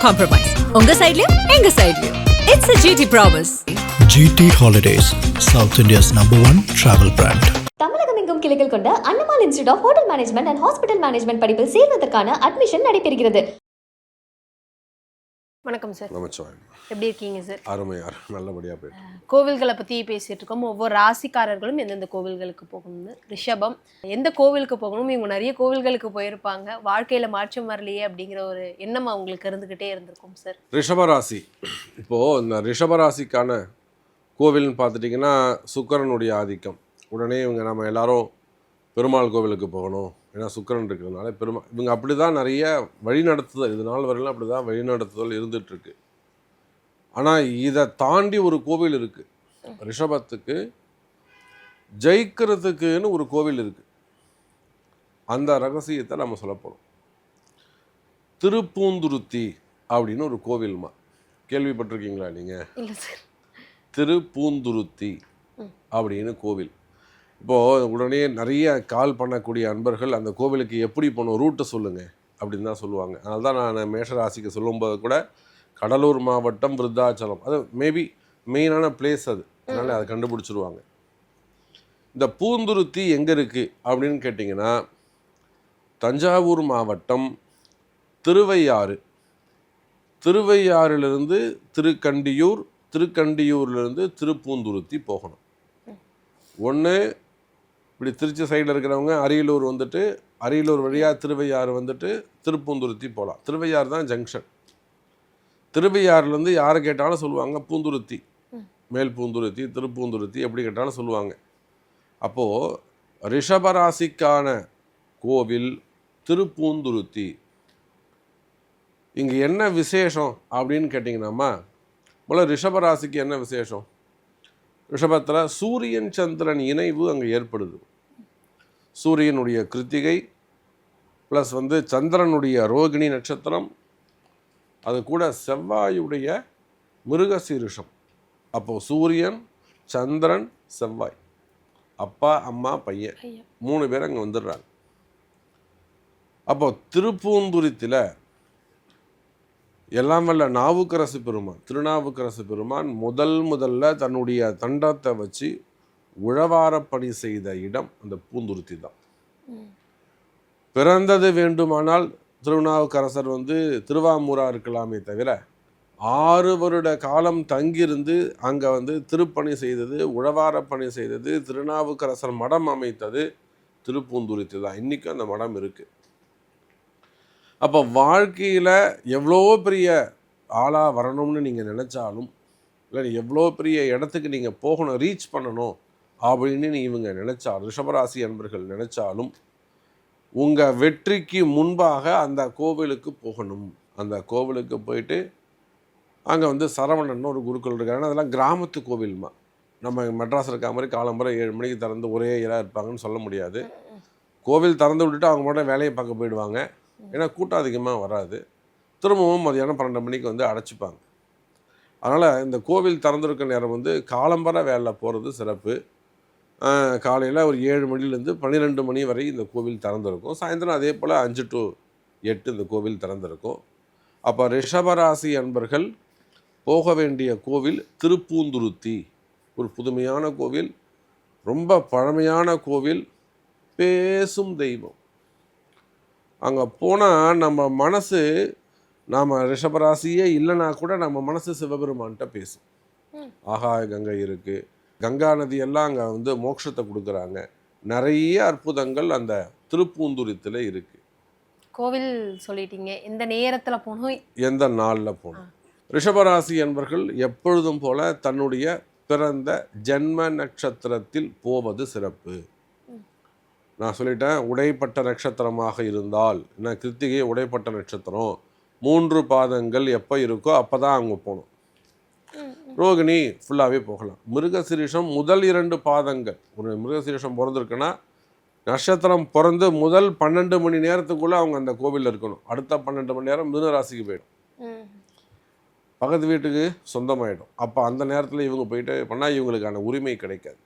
compromise. உங்க சைடுலயும் எங்க சைடுலயும். It's a GT promise. GT Holidays, South India's #1 travel brand. தமிழகம் எங்கும் கிளைகள் கொண்ட Annamal institute of hotel management and hospital management படிப்பில் சேர்வதற்கான அட்மிஷன் நடைபெறுகிறது. வணக்கம் சார். நமச்சிவாயம். எப்படி இருக்கீங்க சார்? அருமையார், நல்லபடியாக போயிட்டு. கோவில்களை பற்றி பேசிகிட்டு இருக்கோம். ஒவ்வொரு ராசிக்காரர்களும் எந்தெந்த கோவில்களுக்கு போகணும்னு. ரிஷபம் எந்த கோவிலுக்கு போகணும்? இவங்க நிறைய கோவில்களுக்கு போயிருப்பாங்க. வாழ்க்கையில் மாற்றம் வரலையே அப்படிங்கிற ஒரு எண்ணம் அவங்களுக்கு இருந்துக்கிட்டே இருந்திருக்கும் சார். ரிஷபராசி, இப்போது இந்த ரிஷபராசிக்கான கோவில்னு பார்த்துட்டிங்கன்னா சுக்கிரனுடைய ஆதிக்கம். உடனே நம்ம எல்லாரும் பெருமாள் கோவிலுக்கு போகணும், ஏன்னா சுக்கிரன் இருக்கிறதுனால இவங்க அப்படி தான் நிறைய வழிநடத்துதல், இது நாள் வரையிலும் அப்படி தான் வழிநடத்துதல் இருந்துகிட்ருக்கு. ஆனால் இதை தாண்டி ஒரு கோவில் இருக்குது ரிஷபத்துக்கு. ஜெயிக்கிறதுக்குன்னு ஒரு கோவில் இருக்குது. அந்த ரகசியத்தை நம்ம சொல்ல போகிறோம். திருப்பூந்துருத்தி அப்படின்னு ஒரு கோவில்மா, கேள்விப்பட்டிருக்கீங்களா நீங்கள்? இல்லை சார். திருப்பூந்துருத்தி அப்படின்னு கோவில். இப்போது உடனே நிறைய கால் பண்ணக்கூடிய அன்பர்கள் அந்த கோவிலுக்கு எப்படி போகணும், ரூட்டை சொல்லுங்கள் அப்படின்னு தான் சொல்லுவாங்க. அதனால தான் நான் மேஷராசிக்கு சொல்லும்போது கூட கடலூர் மாவட்டம் விருத்தாச்சலம், அது மேபி மெயினான பிளேஸ் அது, அதனால் அதை கண்டுபிடிச்சிருவாங்க. இந்த பூந்துருத்தி எங்கே இருக்குது அப்படின்னு கேட்டிங்கன்னா தஞ்சாவூர் மாவட்டம் திருவையாறு, திருவையாறிலிருந்து திருக்கண்டியூர், திருக்கண்டியூர்லேருந்து திருப்பூந்துருத்தி போகணும். ஒன்று இப்படி திருச்சி சைடில் இருக்கிறவங்க அரியலூர் வந்துட்டு, அரியலூர் வழியாக திருவையாறு வந்துட்டு திருப்பூந்துருத்தி போகலாம். திருவையாறு தான் ஜங்ஷன். திருவையாறுலேருந்து யாரை கேட்டாலும் சொல்லுவாங்க பூந்துருத்தி, மேல் பூந்துருத்தி, திருப்பூந்துருத்தி எப்படி கேட்டாலும் சொல்லுவாங்க. அப்போது ரிஷபராசிக்கான கோவில் திருப்பூந்துருத்தி. இங்கே என்ன விசேஷம் அப்படின்னு கேட்டிங்கன்னாம்மா, முதல்ல ரிஷபராசிக்கு என்ன விசேஷம்? ரிஷபத்தில் சூரியன் சந்திரன் இணைவு அங்கே ஏற்படுது. சூரியனுடைய கிருத்திகை ப்ளஸ் சந்திரனுடைய ரோகிணி நட்சத்திரம், அது கூட செவ்வாயுடைய மிருகசீரிஷம். அப்போது சூரியன், சந்திரன், செவ்வாய், அப்பா அம்மா பையன் 3 பேர் அங்கே வந்துடுறாங்க. அப்போது திருப்பூந்துருத்தியில் எல்லாம் வல்ல நாவுக்கரசு பெருமான், திருநாவுக்கரசு பெருமான் முதல்ல தன்னுடைய தண்டத்தை வச்சு உழவாரப்பணி செய்த இடம் அந்த பூந்துருத்தி தான். பிறந்தது வேண்டுமானால் திருநாவுக்கரசர் திருவாமூரா இருக்கலாமே தவிர 6 வருட காலம் தங்கியிருந்து அங்கே திருப்பணி செய்தது, உழவாரப்பணி செய்தது, திருநாவுக்கரசர் மடம் அமைத்தது திருப்பூந்துருத்தி தான். இன்றைக்கும் அந்த மடம் இருக்குது. அப்போ வாழ்க்கையில் எவ்வளோ பெரிய ஆளாக வரணும்னு நீங்கள் நினச்சாலும், இல்லை எவ்வளோ பெரிய இடத்துக்கு நீங்கள் போகணும், ரீச் பண்ணணும் அப்படின்னு இவங்க நினச்சாலும், ரிஷபராசி அன்பர்கள் நினச்சாலும், உங்கள் வெற்றிக்கு முன்பாக அந்த கோவிலுக்கு போகணும். அந்த கோவிலுக்கு போயிட்டு அங்கே சரவணன் ஒரு குருக்கள் இருக்காங்க. அதெல்லாம் கிராமத்து கோவில்மா. நம்ம மெட்ராஸ் இருக்க மாதிரி காலம்பரை 7 மணிக்கு திறந்து ஒரே இதாக இருப்பாங்கன்னு சொல்ல முடியாது. கோவில் திறந்து விட்டுட்டு அவங்க மட்டும் வேலையை பார்க்க போயிடுவாங்க. ஏன்னா கூட்டம் அதிகமாக வராது. திரும்பவும் மதியானம் 12 மணிக்கு அடைச்சிப்பாங்க. அதனால் இந்த கோவில் திறந்துருக்க நேரம் காலம்பர வேலை போகிறது சிறப்பு. காலையில் ஒரு 7 மணிலேருந்து 12 மணி வரை இந்த கோவில் திறந்திருக்கும். சாயந்தரம் அதே போல் 5 to 8 இந்த கோவில் திறந்திருக்கும். அப்போ ரிஷபராசி அன்பர்கள் போக வேண்டிய கோவில் திருப்பூந்துருத்தி. ஒரு புதுமையான கோவில், ரொம்ப பழமையான கோவில், பேசும் தெய்வம். அங்கே போனால் நம்ம மனசு, நாம் ரிஷபராசியே இல்லைனா கூட நம்ம மனசு சிவபெருமான்கிட்ட பேசும். ஆகாய கங்கை இருக்குது, கங்கா நதியெல்லாம் அங்கே மோட்சத்தை கொடுக்குறாங்க. நிறைய அற்புதங்கள் அந்த திருப்பூந்துருத்தில் இருக்குது. கோவில் சொல்லிட்டீங்க, எந்த நேரத்தில் போகணும், எந்த நாளில் போகணும்? ரிஷபராசி என்பவர்கள் எப்பொழுதும் போல தன்னுடைய பிறந்த ஜென்ம நட்சத்திரத்தில் போவது சிறப்பு. நான் சொல்லிட்டேன், உடைப்பட்ட நட்சத்திரமாக இருந்தால், என்ன கிருத்திகை உடைப்பட்ட நட்சத்திரம் 3 பாதங்கள் எப்போ இருக்கோ அப்போ தான் அங்கே போகணும். ரோகிணி ஃபுல்லாகவே போகலாம். மிருகசீரிஷம் முதல் 2 பாதங்கள், ஒரு மிருகசீரிஷம் பிறந்திருக்குன்னா நட்சத்திரம் பிறந்து முதல் 12 மணி நேரத்துக்குள்ளே அவங்க அந்த கோவிலில் இருக்கணும். அடுத்த 12 மணி நேரம் மிதுனராசிக்கு போயிடும், பக்கத்து வீட்டுக்கு சொந்தமாயிடும். அப்போ அந்த நேரத்தில் இவங்க போயிட்டு பண்ணால் இவங்களுக்கான உரிமை கிடைக்காது.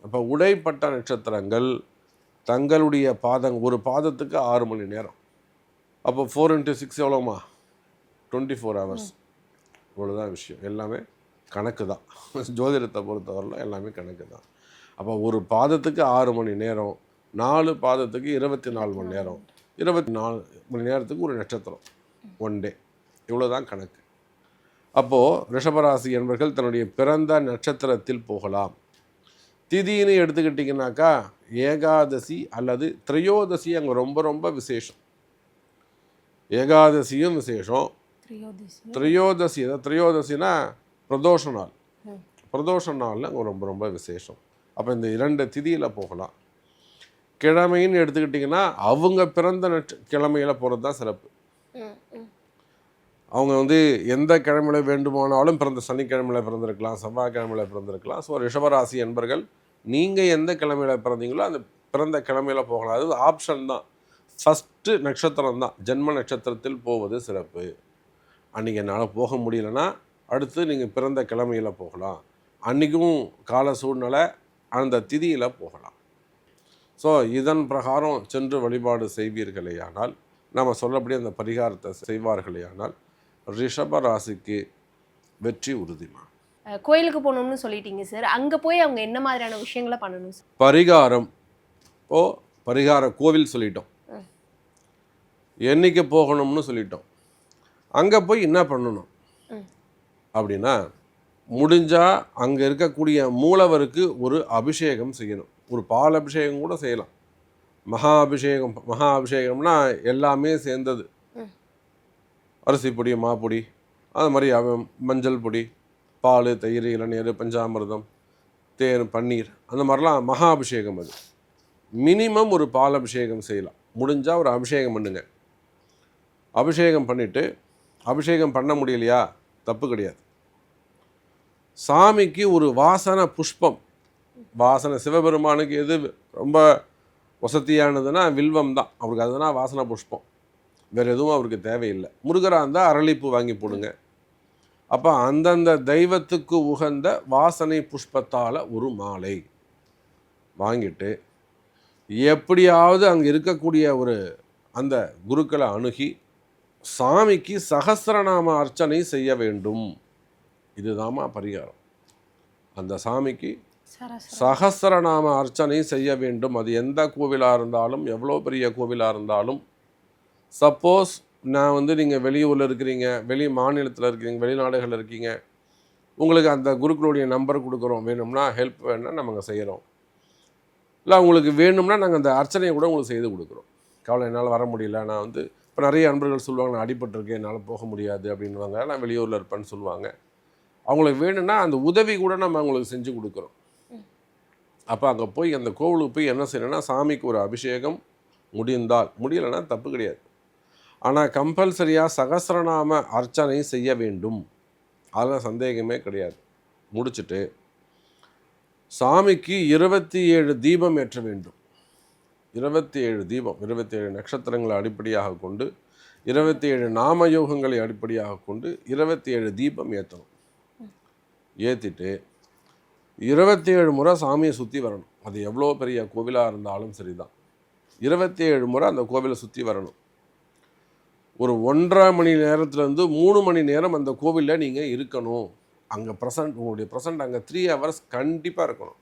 அப்போ உடைப்பட்ட நட்சத்திரங்கள் தங்களுடைய பாதம், ஒரு பாதத்துக்கு 6 மணி நேரம். அப்போ 4 into 6 எவ்வளோமா? 24 hours. இவ்வளோதான் விஷயம். எல்லாமே கணக்கு தான். ஜோதிடத்தை பொறுத்தவரையில் எல்லாமே கணக்கு தான். அப்போ ஒரு பாதத்துக்கு 6 மணி நேரம், 4 பாதத்துக்கு 24 மணி நேரம், 24 மணி நேரத்துக்கு ஒரு நட்சத்திரம், 1 டே, இவ்வளோதான் கணக்கு. அப்போது ரிஷபராசி என்பவர்கள் தன்னுடைய பிறந்த நட்சத்திரத்தில் போகலாம். திதின்னு எடுத்துக்கிட்டிங்கனாக்கா ஏகாதசி அல்லது திரையோதசி அங்கே ரொம்ப ரொம்ப விசேஷம். ஏகாதசியும் விசேஷம், திரையோதசி திரையோதசினா பிரதோஷ நாள், பிரதோஷ நாளில் அங்கே ரொம்ப ரொம்ப விசேஷம். அப்போ இந்த 2 திதியில் போகலாம். கிழமைன்னு எடுத்துக்கிட்டிங்கன்னா அவங்க பிறந்த கிழமையில் போகிறது தான் சிறப்பு. அவங்க வந்து எந்த கிழமையில் வேண்டுமானாலும் பிறந்த சனிக்கிழமையில் பிறந்திருக்கலாம், செவ்வாய்க்கிழமையில் பிறந்திருக்கலாம். ஸோ ரிஷபராசி என்பர்கள் நீங்கள் எந்த கிழமையில் பிறந்தீங்களோ அந்த பிறந்த கிழமையில் போகலாம். அது ஆப்ஷன் தான். ஃபஸ்ட்டு நட்சத்திரம் தான், ஜென்ம நட்சத்திரத்தில் போவது சிறப்பு. அன்றைக்கி என்னால் போக முடியலன்னா அடுத்து நீங்கள் பிறந்த கிழமையில் போகலாம். அன்றைக்கும் கால சூழ்நிலை அந்த திதியில் போகலாம். ஸோ இதன் பிரகாரம் சென்று வழிபாடு செய்வீர்களேயானால், நம்ம சொல்லப்படி அந்த பரிகாரத்தை செய்வார்களேயானால் ரிஷப ராசிக்கு வெற்றி உறுதிமா. கோயிலுக்கு போகணும்னு சொல்லிட்டீங்க சார், அங்கே போய் அவங்க என்ன மாதிரியான விஷயங்களை பண்ணணும் சார்? பரிகாரம், பரிகார கோவில் சொல்லிட்டோம், என்னைக்கு போகணும்னு சொல்லிட்டோம். அங்கே போய் என்ன பண்ணணும் அப்படின்னா, முடிஞ்சால் அங்கே இருக்கக்கூடிய மூலவருக்கு ஒரு அபிஷேகம் செய்யணும். ஒரு பால் அபிஷேகம் கூட செய்யலாம். மகா அபிஷேகம்னா எல்லாமே சேர்ந்தது. அரிசி பொடி, மாப்பொடி, அது மாதிரி மஞ்சள் பொடி, பால், தயிர், இளநீர், பஞ்சாமிர்தம், தேன், பன்னீர், அந்த மாதிரிலாம் மகா அபிஷேகம். அது மினிமம் ஒரு பால் அபிஷேகம் செய்யலாம். முடிஞ்சால் ஒரு அபிஷேகம் பண்ணுங்க. அபிஷேகம் பண்ணிவிட்டு, அபிஷேகம் பண்ண முடியலையா தப்பு கிடையாது, சாமிக்கு ஒரு வாசனை புஷ்பம், வாசனை சிவபெருமானுக்கு எது ரொம்ப வசதியானதுன்னா வில்வம் தான் அவருக்கு. அதுதான் வாசனை புஷ்பம், வேறு எதுவும் அவருக்கு தேவையில்லை. முருகராக இருந்தால் அரளிப்பூ வாங்கி போடுங்க. அப்போ அந்தந்த தெய்வத்துக்கு உகந்த வாசனை புஷ்பத்தால் ஒரு மாலை வாங்கிட்டு, எப்படியாவது அங்கே இருக்கக்கூடிய ஒரு அந்த குருக்களை அணுகி சாமிக்கு சகஸ்ரநாம அர்ச்சனை செய்ய வேண்டும். இதுதாம்மா பரிகாரம். அந்த சாமிக்கு சகஸ்ரநாம அர்ச்சனை செய்ய வேண்டும். அது எந்த கோவிலாக இருந்தாலும், எவ்வளோ பெரிய கோவிலாக இருந்தாலும். சப்போஸ் நான் வந்து நீங்கள் வெளியூரில் இருக்கிறீங்க, வெளி மாநிலத்தில் இருக்கிறீங்க, வெளிநாடுகளில் இருக்கீங்க, உங்களுக்கு அந்த குருக்களுடைய நம்பர் கொடுக்குறோம், வேணும்னா ஹெல்ப் வேணும்னா நம்ம செய்கிறோம். இல்லை உங்களுக்கு வேணும்னா நாங்கள் அந்த அர்ச்சனையை கூட உங்களுக்கு செய்து கொடுக்குறோம். கவலை, என்னால் வர முடியல, நான் வந்து இப்போ நிறைய அன்பர்கள் சொல்லுவாங்க, நான் அடிபட்டிருக்கேன், என்னால் போக முடியாது அப்படின்வாங்க, நான் வெளியூரில் இருப்பேன்னு சொல்லுவாங்க. அவங்களுக்கு வேணும்னா அந்த உதவி கூட நம்ம அவங்களுக்கு செஞ்சு கொடுக்குறோம். அப்போ அங்கே போய் அந்த கோவிலுக்கு போய் என்ன செய்யணும்னா, சாமிக்கு ஒரு அபிஷேகம் முடிந்தால், முடியலைன்னா தப்பு கிடையாது. ஆனால் கம்பல்சரியாக சகஸ்ரநாம அர்ச்சனை செய்ய வேண்டும், அதெல்லாம் சந்தேகமே கிடையாது. முடிச்சுட்டு சாமிக்கு 27 தீபம் ஏற்ற வேண்டும். 27 தீபம், 27 நட்சத்திரங்களை அடிப்படையாக கொண்டு, 27 நாமயோகங்களை அடிப்படையாக கொண்டு 27 தீபம் ஏற்றணும். ஏற்றிட்டு 27 முறை சாமியை சுற்றி வரணும். அது எவ்வளோ பெரிய கோவிலாக இருந்தாலும் சரிதான், 27 முறை அந்த கோவிலை சுற்றி வரணும். ஒரு 1.5 மணி நேரத்துலேருந்து 3 மணி நேரம் அந்த கோவிலில் நீங்கள் இருக்கணும். அங்கே உங்களுடைய ப்ரெசண்ட் அங்கே 3 hours கண்டிப்பாக இருக்கணும்.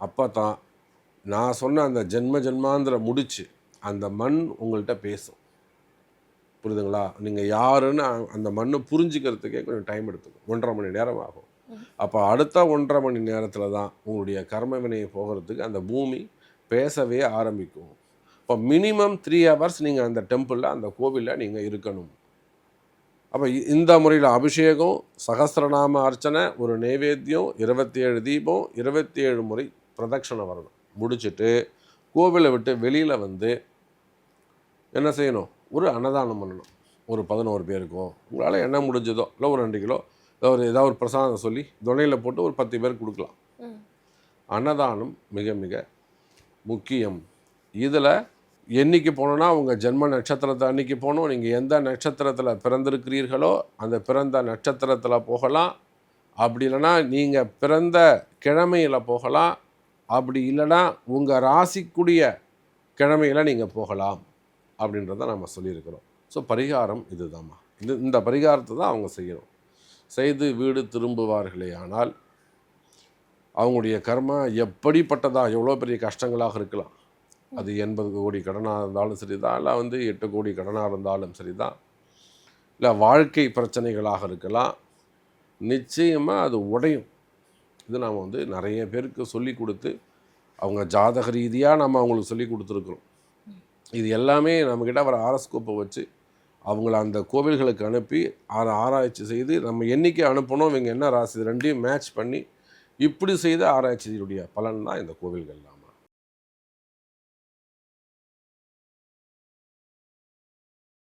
அப்போ தான் நான் சொன்ன அந்த ஜென்மாந்திர முடிச்சு அந்த மண் உங்கள்கிட்ட பேசும். புரியுதுங்களா? நீங்கள் யாருன்னு அந்த மண்ணை புரிஞ்சுக்கிறதுக்கே கொஞ்சம் டைம் எடுத்துக்கும். 1.5 மணி நேரம் ஆகும். அப்போ அடுத்த 1.5 மணி நேரத்தில் தான் உங்களுடைய கர்ம வினையை போகிறதுக்கு அந்த பூமி பேசவே ஆரம்பிக்கும். இப்போ மினிமம் 3 hours நீங்கள் அந்த டெம்பிளில், அந்த கோவிலில் நீங்கள் இருக்கணும். அப்போ இந்த முறையில் அபிஷேகம், சகஸ்ரநாம அர்ச்சனை, ஒரு நைவேத்தியம், 27 தீபம், 27 முறை பிரதட்சணை வரணும். முடிச்சுட்டு கோவிலை விட்டு வெளியில் வந்து என்ன செய்யணும்? ஒரு அன்னதானம் பண்ணணும். ஒரு 11 பேருக்கோ, உங்களால் என்ன முடிஞ்சதோ, இல்லை ஒரு 2 கிலோ ஏதாவது ஒரு பிரசாதம் சொல்லி துணையில் போட்டு ஒரு 10 பேருக்கு கொடுக்கலாம். அன்னதானம் மிக மிக முக்கியம். இதில் என்னைக்கு போனோன்னா உங்கள் ஜென்ம நட்சத்திரத்தை அன்றைக்கி போகணும். நீங்கள் எந்த நட்சத்திரத்தில் பிறந்திருக்கிறீர்களோ அந்த பிறந்த நட்சத்திரத்தில் போகலாம். அப்படி இல்லைன்னா நீங்கள் பிறந்த கிழமையில் போகலாம். அப்படி இல்லைன்னா உங்கள் ராசிக்குரிய கிழமையில் நீங்கள் போகலாம் அப்படின்றத நம்ம சொல்லியிருக்கிறோம். ஸோ பரிகாரம் இதுதாம்மா. இந்த பரிகாரத்தை தான் அவங்க செய்யணும். செய்து வீடு திரும்புவார்களே ஆனால் அவங்களுடைய கர்மா எப்படிப்பட்டதா, எவ்வளோ பெரிய கஷ்டங்களாக இருக்கலாம். அது 80 கோடி கடனாக இருந்தாலும் சரி தான், இல்லை 8 கோடி கடனாக இருந்தாலும் சரி தான், இல்லை வாழ்க்கை பிரச்சனைகளாக இருக்கலாம். நிச்சயமாக அது உடையும். இது நாம் நிறைய பேருக்கு சொல்லி கொடுத்து, அவங்க ஜாதக ரீதியாக நம்ம அவங்களுக்கு சொல்லி கொடுத்துருக்குறோம். இது எல்லாமே நம்மக்கிட்ட வர ஆரஸ்கோப்பை வச்சு அவங்கள அந்த கோவில்களுக்கு அனுப்பி ஆராய்ச்சி செய்து நம்ம எண்ணிக்கை அனுப்பணும், இவங்க என்ன ராசி, ரெண்டையும் மேட்ச் பண்ணி இப்படி செய்த ஆராய்ச்சியுடைய பலன் தான் இந்த கோவில்கள்லாம்.